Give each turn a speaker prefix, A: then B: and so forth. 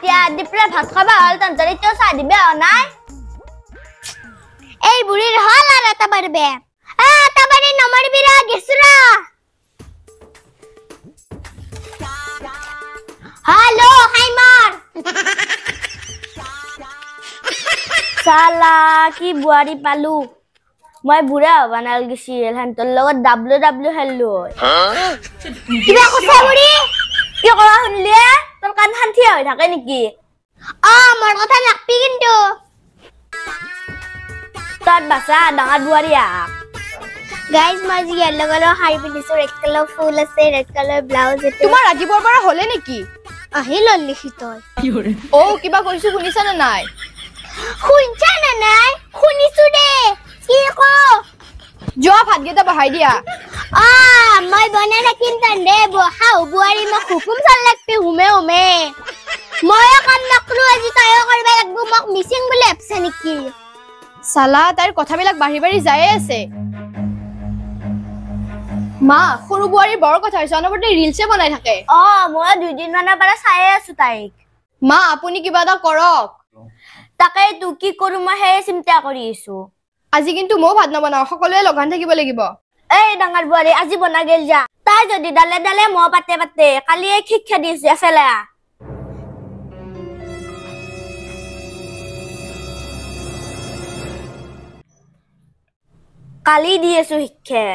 A: এতিয়া দিপলে ভাত খাবা হল তন্তৰি তো চাহ দিবে নাই এই বুঢ়ীৰ হল আৰু এটা বাৰবে এটা বাৰি নমাৰবি ৰা গেছৰা हेलो हाइमार साला की बुआरी पालू मैं बुरा बनाल गिसिल हन तो লগত डब्ल्यू हेलो किबा কৈছে বুঢ়ী কি কৰা শুনলে তোৰ কান হানথিয়া হৈ থাকে নেকি মোৰ কথা নাকপি কিন্তু তাত বাসা ডাঙৰ বুঢ়ীয়া गाइस মই জি येलो कलर শাড়ী পিন্ধিছো ৰেড কালাৰ ফুল আছে ৰেড কালাৰ ব্লাউজ আছে
B: তোমাৰ ৰাজিবৰ পৰা হলে নেকি
A: আহিল লিখি তই
B: ও কিবা কৈছো শুনিছা না নাই
A: শুনছা না নাই শুনিছো দে কি কো
B: যোৱা ভাত গেটা বহাই দিয়া
A: মই বনাই ৰাখিম তন্দে বহাও বুৱাৰী মই হুকুম চাল লাগতে হুমে মই কাম নকৰো আজি তয়ো কৰিব লাগব মোক মিছিং বুলি আপছে নেকি
B: সালা তাইৰ কথাবিলাক বাঢ়ি বাঢ়ি যায় আছে মা সৰু বুৱাৰী বৰ কথা হৈছে অনবৰতে ৰিলছে বনাই থাকে
A: মই 2 দিন মানৰ পৰা চাই আছো তাইক
B: মা আপুনি কিবা এটা কৰক
A: তাকে তু কি কৰো মই হে চিন্তা কৰি আছো
B: আজি কিন্তু মই ভাত নবনাও সকলোৱে লগান থাকিব লাগিব
A: এই ডাঙৰ বুৱাৰী আজি বনা গেল যা তাই যদি ডালে ডালে মই পাতে কালি এই খিক্ষা দিছে এফেলা কালি দিয়েছো শিক্ষা